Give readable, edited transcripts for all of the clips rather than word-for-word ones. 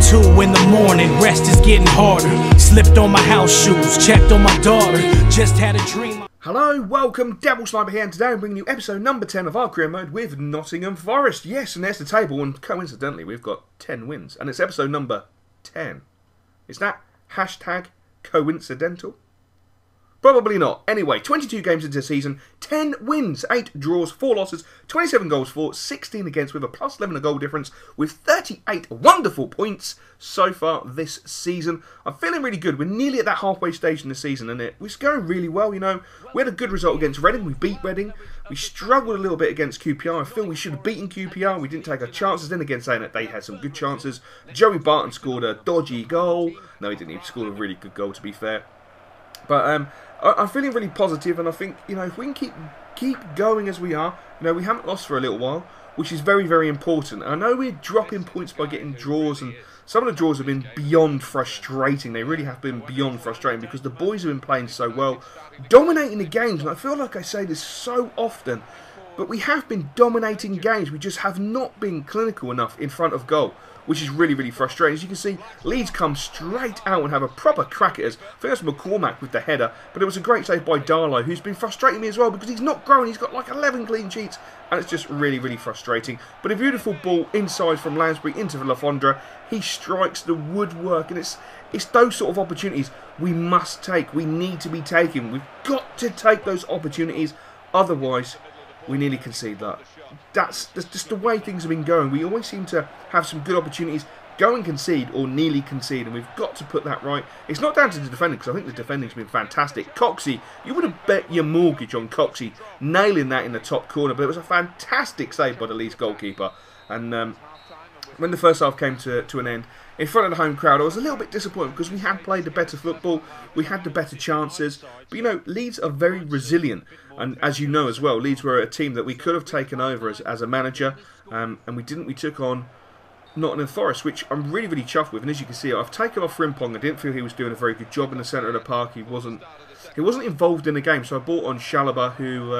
2 in the morning, rest is getting harder. Slipped on my house shoes, checked on my daughter. Just had a dream. Hello, welcome, Devil Sniper here, and today I'm bringing you episode number 10 of our career mode with Nottingham Forest. Yes, and there's the table, and coincidentally we've got 10 wins, and it's episode number 10. Is that hashtag coincidental? Probably not. Anyway, 22 games into the season, 10 wins, 8 draws, 4 losses, 27 goals for, 16 against with a plus 11 goal difference with 38 wonderful points so far this season. I'm feeling really good. We're nearly at that halfway stage in the season and it's going really well, you know. We had a good result against Reading. We beat Reading. We struggled a little bit against QPR. I feel we should have beaten QPR. We didn't take our chances. Then again, saying that they had some good chances. Joey Barton scored a dodgy goal. No, he didn't. He scored a really good goal, to be fair. But I'm feeling really positive, and I think, you know, if we can keep going as we are, you know, we haven't lost for a little while, which is very, very important. I know we're dropping points by getting draws, and some of the draws have been beyond frustrating. They really have been beyond frustrating because the boys have been playing so well, dominating the games, and I feel like I say this so often, but we have been dominating games. We just have not been clinical enough in front of goal, which is really, really frustrating. As you can see, Leeds come straight out and have a proper crack at us. I think that's McCormack with the header, but it was a great save by Darlow, who's been frustrating me as well because he's not growing. He's got like 11 clean sheets, and it's just really, really frustrating. But a beautiful ball inside from Lansbury into Lafondra. He strikes the woodwork, and it's those sort of opportunities we must take. We need to be taking. We've got to take those opportunities, otherwise we nearly concede that. That's just the way things have been going. We always seem to have some good opportunities, go and concede or nearly concede, and we've got to put that right. It's not down to the defending, because I think the defending's been fantastic. Coxey, you would have bet your mortgage on Coxey nailing that in the top corner, but it was a fantastic save by the Leeds goalkeeper. And when the first half came to an end, in front of the home crowd, I was a little bit disappointed because we had played the better football, we had the better chances. But you know, Leeds are very resilient, and as you know as well, Leeds were a team that we could have taken over as a manager, and we didn't. We took on Nottingham Forest, which I'm really, really chuffed with. And as you can see, I've taken off Frimpong. I didn't feel he was doing a very good job in the centre of the park. He wasn't involved in the game, so I brought on Chalobah, who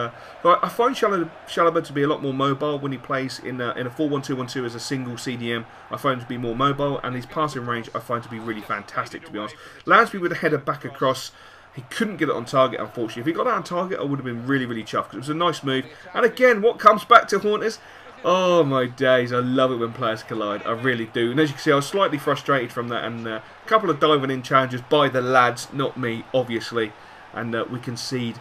I find Chalobah to be a lot more mobile when he plays in a 4-1-2-1-2 as a single CDM. I find him to be more mobile, and his passing range I find to be really fantastic, to be honest. Lansbury with a header back across. He couldn't get it on target, unfortunately. If he got it on target, I would have been really, really chuffed, because it was a nice move. And again, what comes back to haunt us? Oh my days, I love it when players collide, I really do. And as you can see, I was slightly frustrated from that, and a couple of diving in challenges by the lads, not me, obviously. And we concede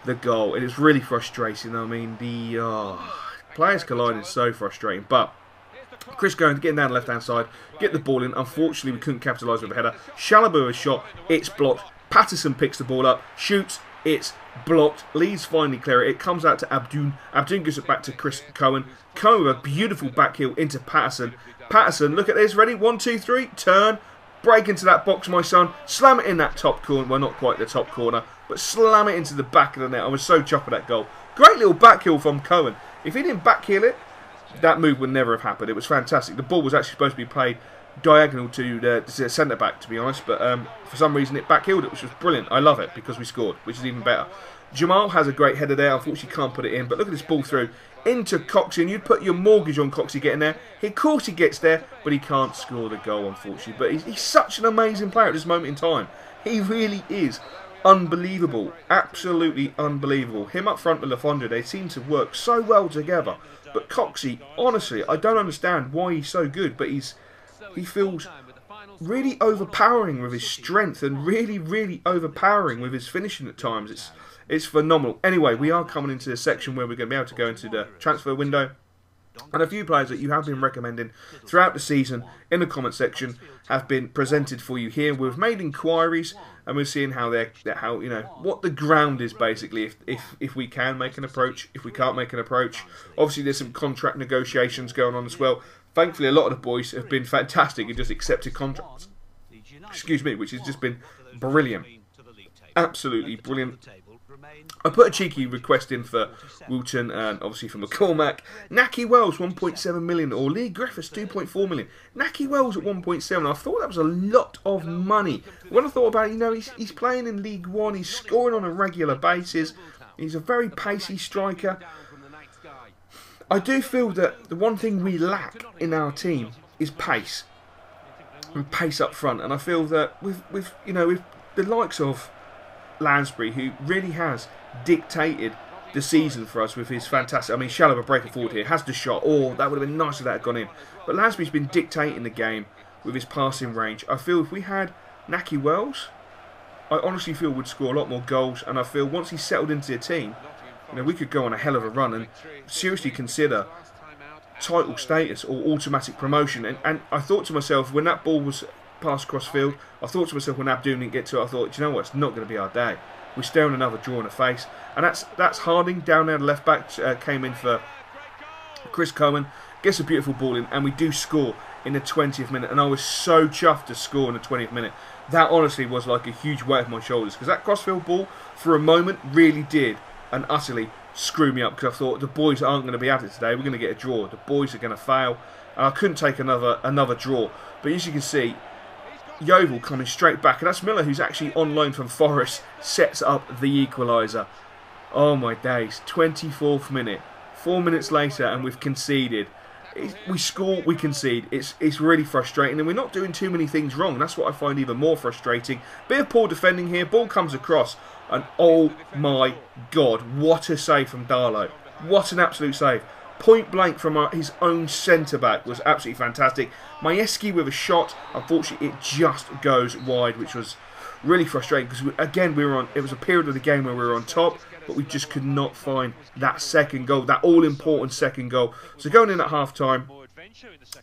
the goal. It is really frustrating. I mean, the players colliding is so frustrating. But Chris going to get down the left-hand side, get the ball in. Unfortunately, we couldn't capitalise with a header. Chalobah a shot, it's blocked. Patterson picks the ball up, shoots, it's blocked. Leeds finally clear it. It comes out to Abdun. Abdun gives it back to Chris Cohen. Cohen with a beautiful back heel into Patterson. Patterson, look at this, ready? 1, 2, 3, turn. Break into that box, my son. Slam it in that top corner. Well, not quite the top corner, but slam it into the back of the net. I was so chuffed with that goal. Great little back heel from Cohen. If he didn't back heel it, that move would never have happened. It was fantastic. The ball was actually supposed to be played diagonal to the centre back, to be honest, but for some reason it back heeled it, which was brilliant. I love it because we scored, which is even better. Jamal has a great header there. Unfortunately, can't put it in, but look at this ball through into Coxey, and you'd put your mortgage on Coxey getting there. Of course he gets there, but he can't score the goal, unfortunately. But he's such an amazing player at this moment in time. He really is unbelievable, absolutely unbelievable. Him up front with Lafondra, they seem to work so well together. But Coxey, honestly, I don't understand why he's so good, but he feels really overpowering with his strength and really, really overpowering with his finishing at times. It's phenomenal. Anyway, we are coming into this section where we're going to be able to go into the transfer window. And a few players that you have been recommending throughout the season in the comment section have been presented for you here. We've made inquiries and we're seeing how you know, what the ground is basically, if we can make an approach, if we can't make an approach. Obviously there's some contract negotiations going on as well. Thankfully a lot of the boys have been fantastic and just accepted contracts. Excuse me, which has just been brilliant. Absolutely brilliant. I put a cheeky request in for Wilton and obviously for McCormack. Naki Wells 1.7 million or Lee Griffiths 2.4 million. Naki Wells at 1.7. I thought that was a lot of money. When I thought about it, you know, he's playing in League One, he's scoring on a regular basis. He's a very pacey striker. I do feel that the one thing we lack in our team is pace. and pace up front. And I feel that with the likes of Lansbury, who really has dictated the season for us with his fantastic... I mean, Chalobah breaking forward here, has the shot. Oh, that would have been nice if that had gone in. But Lansbury's been dictating the game with his passing range. I feel if we had Naki Wells, I honestly feel would score a lot more goals. And I feel once he's settled into the team, we could go on a hell of a run and seriously consider title status or automatic promotion. And I thought to myself, when that ball was passed across field, I thought to myself when Abdul didn't get to it, I thought, do you know what, it's not going to be our day. We're staring another draw in the face. And that's Harding down there, the left back, came in for Chris Cohen, gets a beautiful ball in, and we do score in the 20th minute. And I was so chuffed to score in the 20th minute. That honestly was like a huge weight off my shoulders, because that crossfield ball for a moment really did and utterly screw me up, because I thought the boys aren't going to be at it today. We're going to get a draw. The boys are going to fail. And I couldn't take another draw. But as you can see, Yeovil coming straight back, and that's Miller, who's actually on loan from Forest, sets up the equaliser. Oh my days, 24th minute, 4 minutes later, and we've conceded. We score, we concede. It's really frustrating, and we're not doing too many things wrong. That's what I find even more frustrating. Bit of poor defending here, ball comes across, and oh my god, what a save from Darlow. What an absolute save. Point blank from his own centre-back was absolutely fantastic. Majewski with a shot, unfortunately it just goes wide, which was really frustrating, because again it was a period of the game where we were on top, but we just could not find that second goal, that all-important second goal. So going in at half-time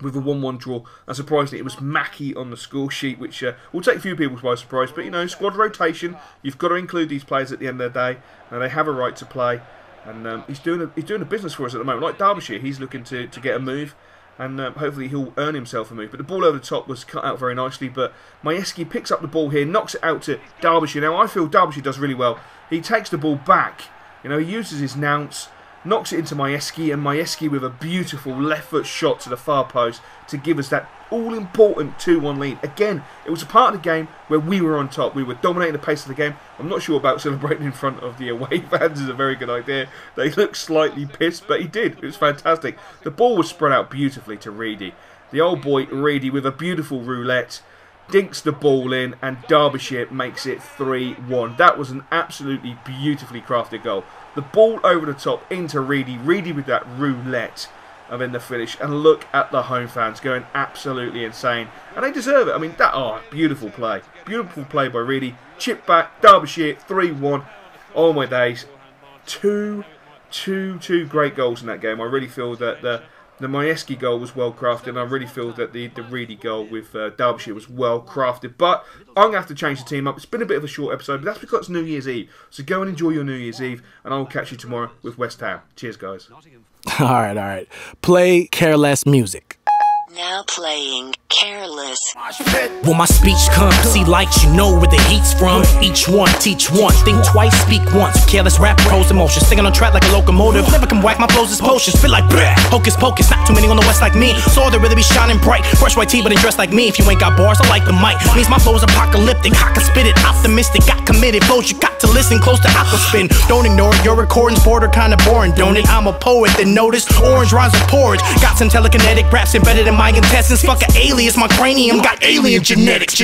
with a 1-1 draw, and surprisingly it was Mackie on the score sheet, which will take a few people by surprise, but squad rotation, you've got to include these players at the end of the day, and they have a right to play. And he's doing a business for us at the moment. Like Derbyshire, he's looking to get a move, and hopefully he'll earn himself a move. But the ball over the top was cut out very nicely. But Majewski picks up the ball here, knocks it out to Derbyshire. Now I feel Derbyshire does really well. He takes the ball back. He uses his nounce, knocks it into Majewski, and Majewski with a beautiful left foot shot to the far post to give us that all-important 2-1 lead. Again, it was a part of the game where we were on top. We were dominating the pace of the game. I'm not sure about celebrating in front of the away fans is a very good idea. They looked slightly pissed, but he did. It was fantastic. The ball was spread out beautifully to Reedy. The old boy Reedy with a beautiful roulette dinks the ball in, and Derbyshire makes it 3-1. That was an absolutely beautifully crafted goal. The ball over the top into Reedy. Reedy with that roulette. And then the finish, and look at the home fans going absolutely insane, and they deserve it. I mean, beautiful play by Reedy. Chip back, Derbyshire 3-1. Oh my days, two great goals in that game. I really feel that the Majewski goal was well crafted, and I really feel that the Reedy goal with Derbyshire was well crafted. But I'm going to have to change the team up. It's been a bit of a short episode, but that's because it's New Year's Eve. So go and enjoy your New Year's Eve, and I will catch you tomorrow with West Ham. Cheers, guys. All right. Play Careless music. Now playing Careless. When my speech comes, see lights, you know where the heat's from. Each one, teach one, think twice, speak once. Careless rap, pros emotions, singing on track like a locomotive. Never can whack my flows as potions, feel like bleh. Hocus pocus, not too many on the west like me. So they really be shining bright. Brush white tee, but they dress like me. If you ain't got bars, I like the mic. Means my flow's apocalyptic, I can spit it, optimistic. Got committed flows, you got to listen close to aqua spin. Don't ignore it, your recording's border kinda boring, don't it? I'm a poet, then notice orange rhymes with porridge. Got some telekinetic raps embedded in my intestines. Fuck an alias, my cranium got alien genetics.